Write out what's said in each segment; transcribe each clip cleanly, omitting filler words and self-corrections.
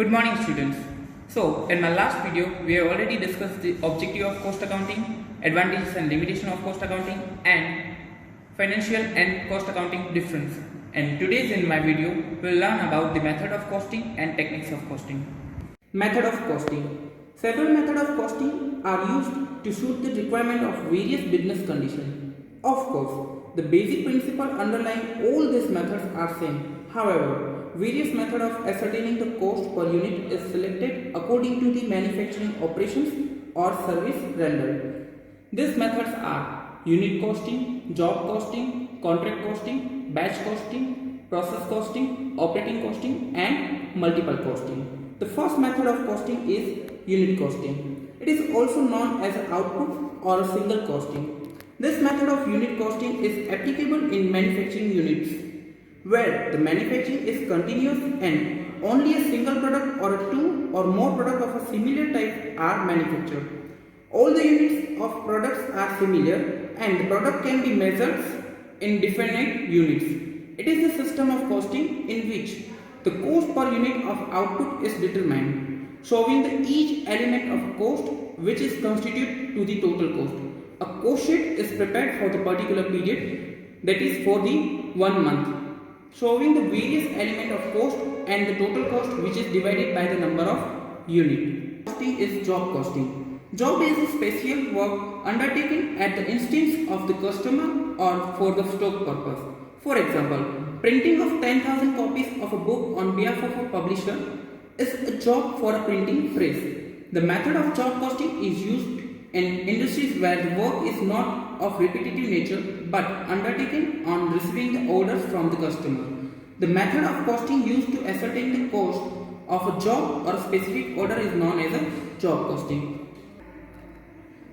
Good morning, students. So, in my last video, we have already discussed the objective of cost accounting, advantages and limitation of cost accounting, and financial and cost accounting difference. And today's in my video, we'll learn about the method of costing and techniques of costing. Method of costing. Several methods of costing are used to suit the requirement of various business conditions. Of course, the basic principle underlying all these methods are same. However, various methods of ascertaining the cost per unit is selected according to the manufacturing operations or service rendered. These methods are unit costing, job costing, contract costing, batch costing, process costing, operating costing, and multiple costing. The first method of costing is unit costing. It is also known as an output or a single costing. This method of unit costing is applicable in manufacturing units, where the manufacturing is continuous and only a single product or two or more products of a similar type are manufactured. All the units of products are similar and the product can be measured in definite units. It is the system of costing in which the cost per unit of output is determined, showing each element of cost which is constituted to the total cost. A cost sheet is prepared for the particular period, that is for the 1 month, showing the various element of cost and the total cost which is divided by the number of unit. Costing is job costing. Job is a special work undertaken at the instance of the customer or for the stock purpose. For example, printing of 10,000 copies of a book on behalf of a publisher is a job for a printing press. The method of job costing is used in industries where the work is not of repetitive nature but undertaken on receiving the orders from the customer. The method of costing used to ascertain the cost of a job or a specific order is known as a job costing.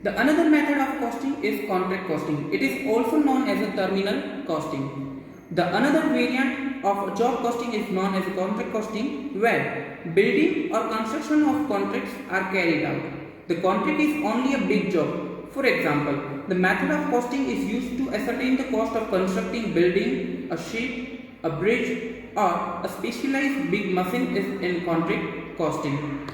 The another method of costing is contract costing. It is also known as a terminal costing. The another variant of job costing is known as a contract costing, where building or construction of contracts are carried out. The contract is only a big job. For example, the method of costing is used to ascertain the cost of constructing building, a ship, a bridge, or a specialized big machine is in contract costing.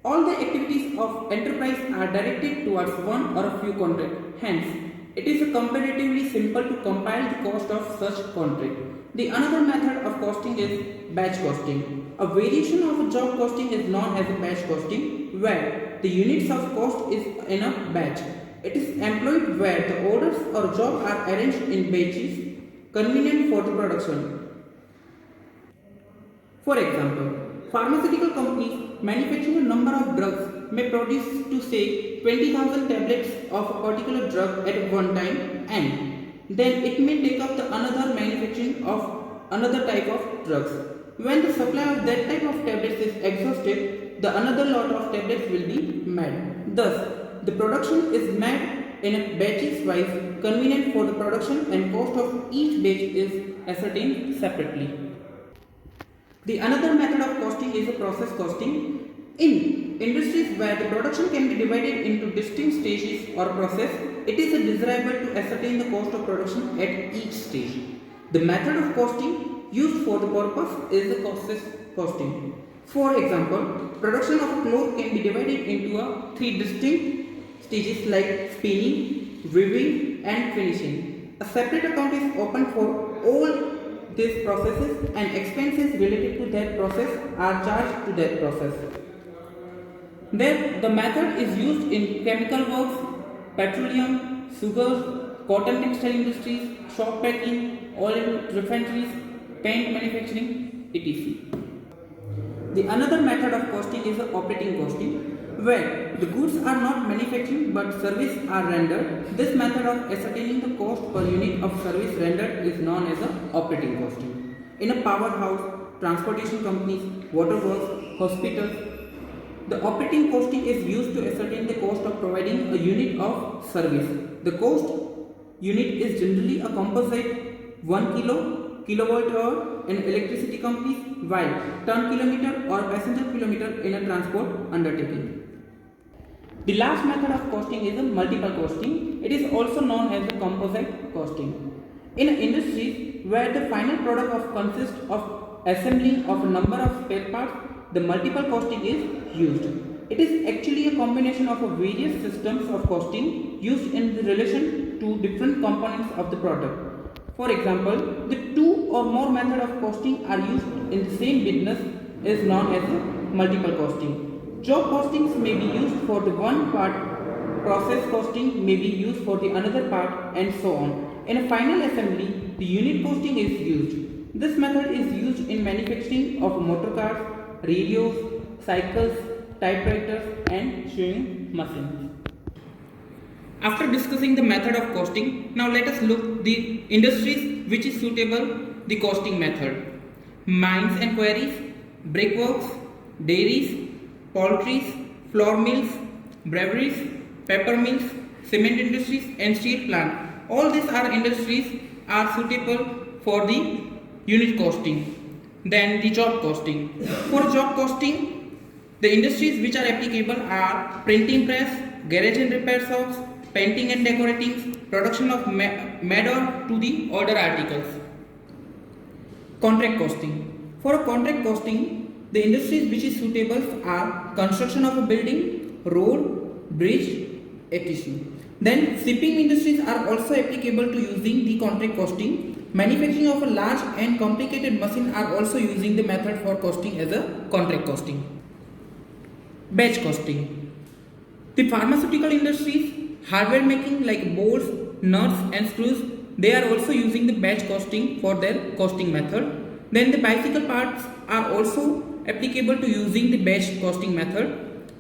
All the activities of enterprise are directed towards one or a few contracts. Hence, it is comparatively simple to compile the cost of such contract. The another method of costing is batch costing. A variation of a job costing is known as a batch costing, where the units of cost is in a batch. It is employed where the orders or job are arranged in batches convenient for the production. For example, pharmaceutical companies manufacturing a number of drugs may produce to say 20,000 tablets of a particular drug at one time, and then it may take up the another manufacturing of another type of drugs. When the supply of that type of tablets is exhausted, the another lot of tablets will be made. Thus, the production is made in a batches wise, convenient for the production, and cost of each batch is ascertained separately. The another method of costing is a process costing. In industries where the production can be divided into distinct stages or process, it is desirable to ascertain the cost of production at each stage. The method of costing used for the purpose is the process costing. For example, production of cloth can be divided into three distinct stages like spinning, weaving, and finishing. A separate account is opened for all these processes, and expenses related to that process are charged to that process. Then the method is used in chemical works, petroleum, sugars, cotton textile industries, shop packing, oil refineries, paint manufacturing, etc. The another method of costing is the operating costing, where the goods are not manufactured but service are rendered. This method of ascertaining the cost per unit of service rendered is known as the operating costing. In a powerhouse, transportation companies, water works, hospitals, the operating costing is used to ascertain the cost of providing a unit of service. The cost unit is generally a composite 1 kilowatt hour in electricity companies, while ton kilometer or passenger kilometer in a transport undertaking. The last method of costing is a multiple costing. It is also known as a composite costing. In industries where the final product consists of assembling of a number of spare parts, the multiple costing is used. It is actually a combination of various systems of costing used in relation to different components of the product. For example, the two or more method of costing are used in the same business is known as multiple costing. Job costings may be used for the one part, process costing may be used for the another part, and so on. In a final assembly, the unit costing is used. This method is used in manufacturing of motor cars, radios, cycles, typewriters and sewing machines. After discussing the method of costing, now let us look the industries which is suitable the costing method. Mines and quarries, brickworks, dairies, poultries, flour mills, breweries, paper mills, cement industries and steel plant. All these are industries are suitable for the unit costing. Then the job costing. For job costing, the industries which are applicable are printing press, garage and repair shops, painting and decorating, production of made or to the order articles. Contract costing. For a contract costing, the industries which is suitable are construction of a building, road, bridge, etc. Then shipping industries are also applicable to using the contract costing. Manufacturing of a large and complicated machine are also using the method for costing as a contract costing. Batch costing. The pharmaceutical industries, hardware making like bolts, nuts and screws, they are also using the batch costing for their costing method. Then the bicycle parts are also applicable to using the batch costing method.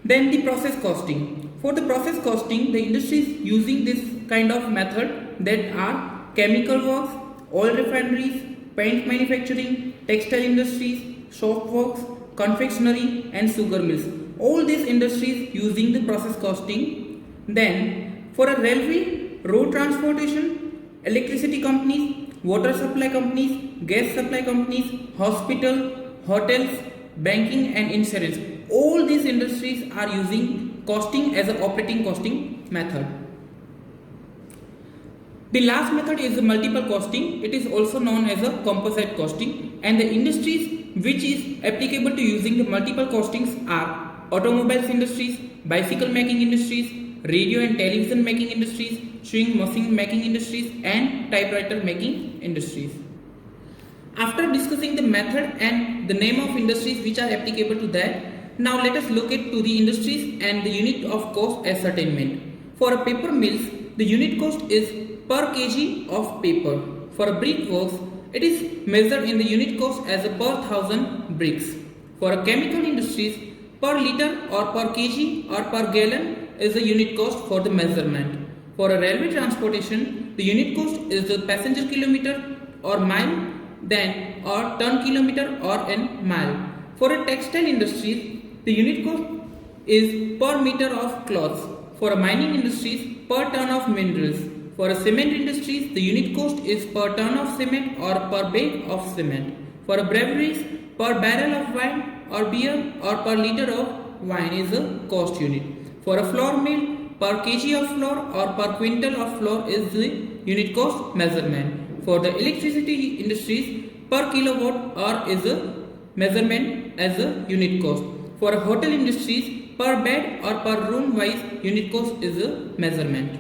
Then the process costing. For the process costing, the industries using this kind of method that are chemical works, oil refineries, paint manufacturing, textile industries, soap works, confectionery and sugar mills. All these industries using the process costing. Then for a railway, road transportation, electricity companies, water supply companies, gas supply companies, hospital, hotels, banking and insurance. All these industries are using costing as an operating costing method. The last method is the multiple costing. It is also known as a composite costing, and the industries which is applicable to using the multiple costings are automobiles industries, bicycle making industries, radio and television making industries, sewing machine making industries and typewriter making industries. After discussing the method and the name of industries which are applicable to that, now let us look at to the industries and the unit of cost ascertainment. For a paper mills, the unit cost is per kg of paper. For a brickworks, it is measured in the unit cost as a per 1000 bricks. For a chemical industries, per liter or per kg or per gallon is the unit cost for the measurement. For a railway transportation, the unit cost is the passenger kilometer or mile, then or ton kilometer or in mile. For a textile industries, the unit cost is per meter of cloths. For a mining industries, per ton of minerals. For a cement industries, the unit cost is per ton of cement or per bag of cement. For a breweries, per barrel of wine or beer or per liter of wine is a cost unit. For a flour mill, per kg of flour or per quintal of flour is the unit cost measurement. For the electricity industries, per kilowatt hour is a measurement as a unit cost. For a hotel industries, per bed or per room wise unit cost is a measurement.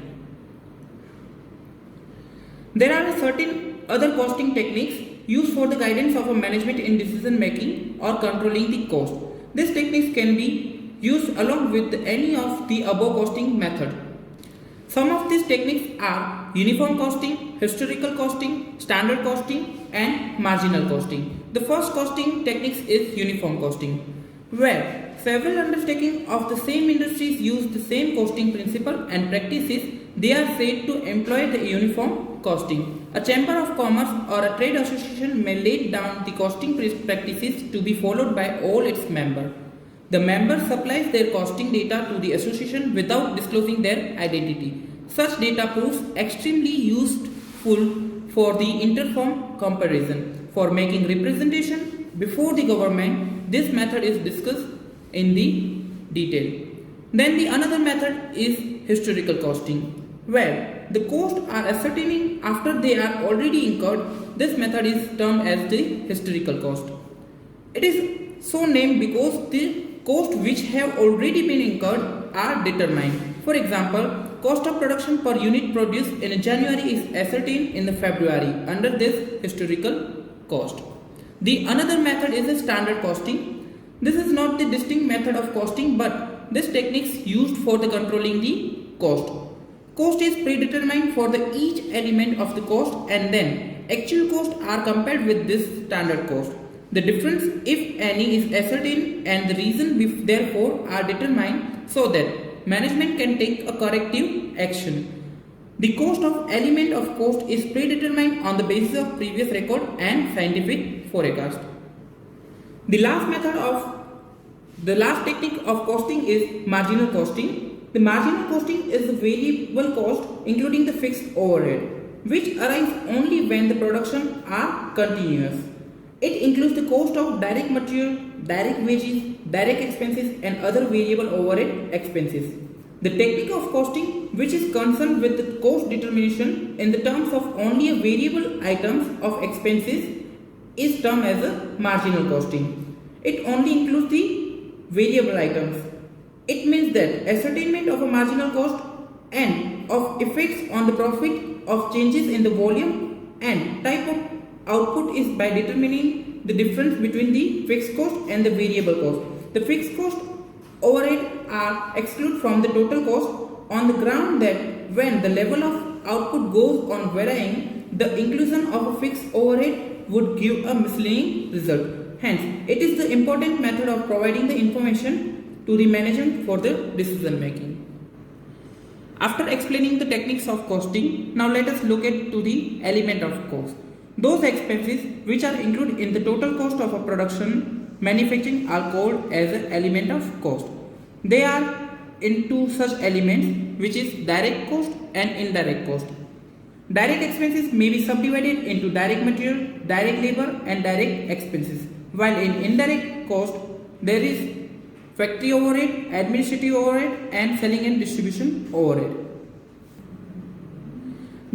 There are certain other costing techniques used for the guidance of a management in decision making or controlling the cost. These techniques can be used along with any of the above costing method. Some of these techniques are uniform costing, historical costing, standard costing and marginal costing. The first costing techniques is uniform costing, where several undertakings of the same industries use the same costing principle and practices. They are said to employ the uniform costing. A chamber of commerce or a trade association may lay down the costing practices to be followed by all its members. The member supplies their costing data to the association without disclosing their identity. Such data proves extremely useful for the interfirm comparison. For making representation before the government, this method is discussed in the detail. Then the another method is historical costing, where that the costs are ascertaining after they are already incurred, this method is termed as the historical cost. It is so named because the costs which have already been incurred are determined. For example, cost of production per unit produced in January is ascertained in the February under this historical cost. The another method is the standard costing. This is not the distinct method of costing, but this technique is used for the controlling the cost. Cost is predetermined for the each element of the cost, and then actual costs are compared with this standard cost. The difference, if any, is ascertained and the reason therefore are determined so that management can take a corrective action. The cost of element of cost is predetermined on the basis of previous record and scientific forecast. The last technique of costing is marginal costing. The marginal costing is the variable cost including the fixed overhead, which arise only when the production are continuous. It includes the cost of direct material, direct wages, direct expenses and other variable overhead expenses. The technique of costing, which is concerned with the cost determination in the terms of only a variable items of expenses, is termed as a marginal costing. It only includes the variable items. It means that ascertainment of a marginal cost and of effects on the profit of changes in the volume and type of output is by determining the difference between the fixed cost and the variable cost. The fixed cost overhead are excluded from the total cost on the ground that when the level of output goes on varying, the inclusion of a fixed overhead would give a misleading result. Hence, it is the important method of providing the information to the management for the decision making. After explaining the techniques of costing, now let us look at to the element of cost. Those expenses which are included in the total cost of a production manufacturing are called as an element of cost. They are into such elements which is direct cost and indirect cost. Direct expenses may be subdivided into direct material, direct labor and direct expenses, while in indirect cost there is factory overhead, administrative overhead and selling and distribution overhead.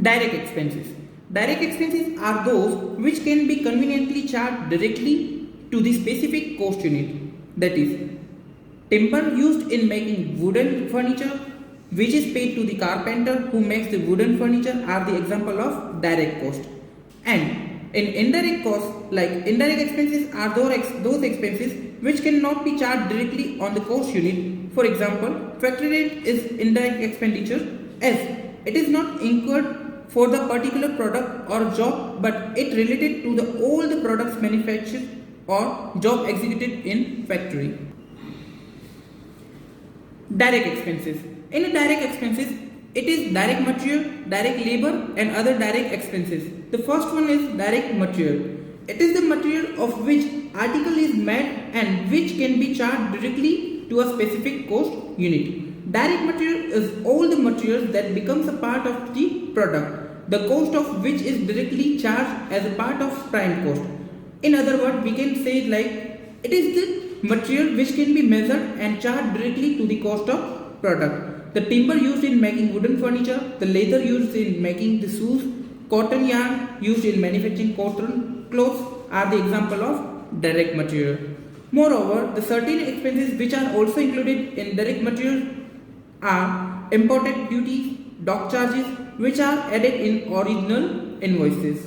Direct expenses. Direct expenses are those which can be conveniently charged directly to the specific cost unit. That is, timber used in making wooden furniture, which is paid to the carpenter who makes the wooden furniture, are the example of direct cost. And in indirect costs, like indirect expenses are those expenses which cannot be charged directly on the cost unit. For example, factory rent is indirect expenditure as it is not incurred for the particular product or job, but it related to all the products manufactured or job executed in factory. Direct expenses. In a direct expenses, it is direct material, direct labor and other direct expenses. The first one is direct material. It is the material of which article is made and which can be charged directly to a specific cost unit. Direct material is all the materials that becomes a part of the product, the cost of which is directly charged as a part of prime cost. In other words, we can say it like it is the material which can be measured and charged directly to the cost of product. The timber used in making wooden furniture, the leather used in making the shoes, cotton yarn used in manufacturing cotton clothes are the example of direct material. Moreover, the certain expenses which are also included in direct material are imported duties, dock charges which are added in original invoices.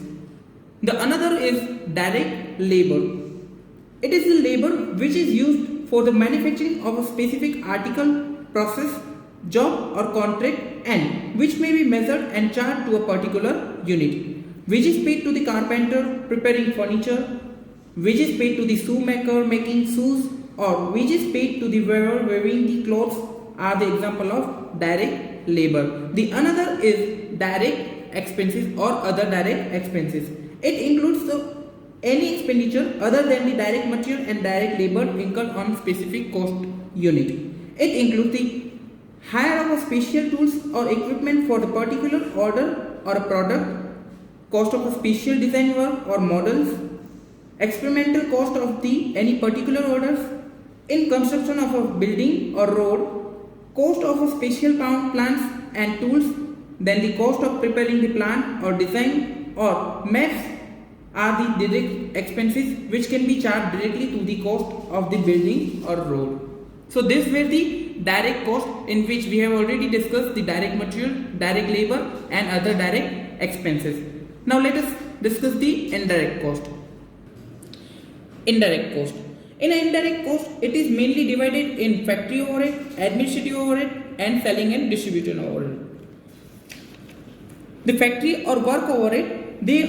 The another is direct labor. It is the labor which is used for the manufacturing of a specific article, process, job or contract and which may be measured and charged to a particular unit. Which is paid to the carpenter preparing furniture, which is paid to the shoemaker making shoes or which is paid to the weaver weaving the clothes are the example of direct labor. The another is direct expenses or other direct expenses. It includes any expenditure other than the direct material and direct labor incurred on specific cost unit. It includes the hire of special tools or equipment for the particular order or a product, cost of a special design work or models, experimental cost of any particular orders, in construction of a building or road, cost of a special plants and tools, then the cost of preparing the plan or design or maps are the direct expenses which can be charged directly to the cost of the building or road. So this were the direct cost, in which we have already discussed the direct material, direct labor and other direct expenses. Now let us discuss the indirect cost. Indirect cost. In indirect cost, it is mainly divided in factory overhead, administrative overhead and selling and distribution overhead. The factory or work overhead, they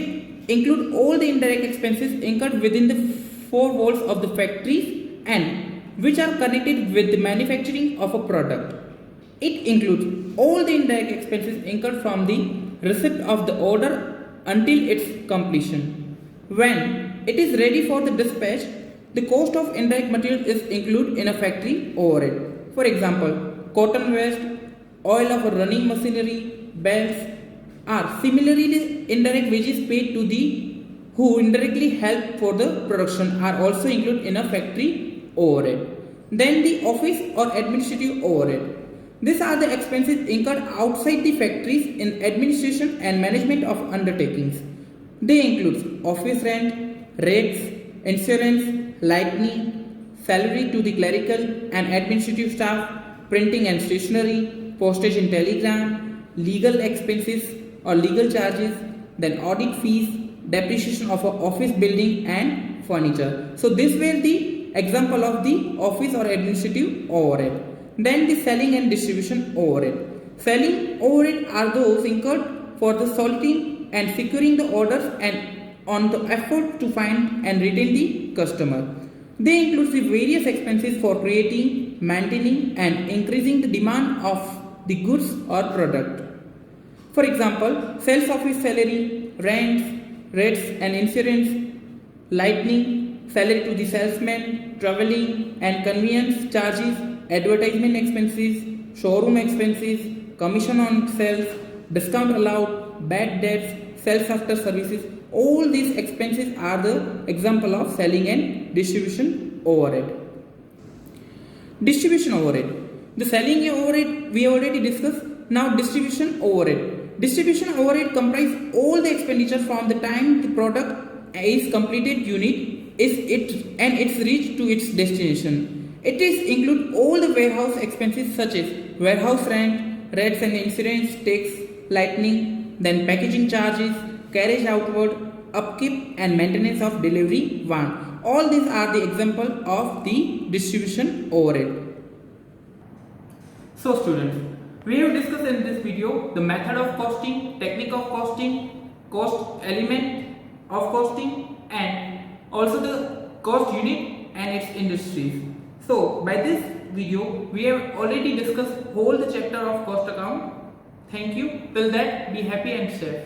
include all the indirect expenses incurred within the four walls of the factories and which are connected with the manufacturing of a product. It includes all the indirect expenses incurred from the receipt of the order until its completion. When it is ready for the dispatch, the cost of indirect material is included in a factory overhead. For example, cotton waste, oil of a running machinery, belts are similarly indirect wages paid to the who indirectly help for the production are also included in a factory overhead. Then the office or administrative overhead. These are the expenses incurred outside the factories in administration and management of undertakings. They include office rent, rates, insurance, lighting, salary to the clerical and administrative staff, printing and stationery, postage and telegram, legal expenses or legal charges, then audit fees, depreciation of an office building and furniture. So this were the example of the office or administrative overhead. Then the selling and distribution overhead. Selling overhead are those incurred for the sorting and securing the orders and on the effort to find and retain the customer. They include the various expenses for creating, maintaining and increasing the demand of the goods or product. For example, sales office salary, rents, rates and insurance, lighting, salary to the salesman, traveling and conveyance charges, advertisement expenses, showroom expenses, commission on sales, discount allowed, bad debts, sales after services. All these expenses are the example of selling and distribution overhead. Distribution overhead. The selling overhead we already discussed. Now distribution overhead. Distribution overhead comprises all the expenditure from the time the product is completed unit and it's reached to its destination. It is include all the warehouse expenses such as warehouse rent, rates and insurance, tax, lighting, then packaging charges, carriage outward, upkeep and maintenance of delivery van. All these are the example of the distribution overhead. So students, we have discussed in this video the method of costing, technique of costing, cost element of costing and also the cost unit and its industries. So by this video we have already discussed whole the chapter of cost account. Thank you. Till that, be happy and safe.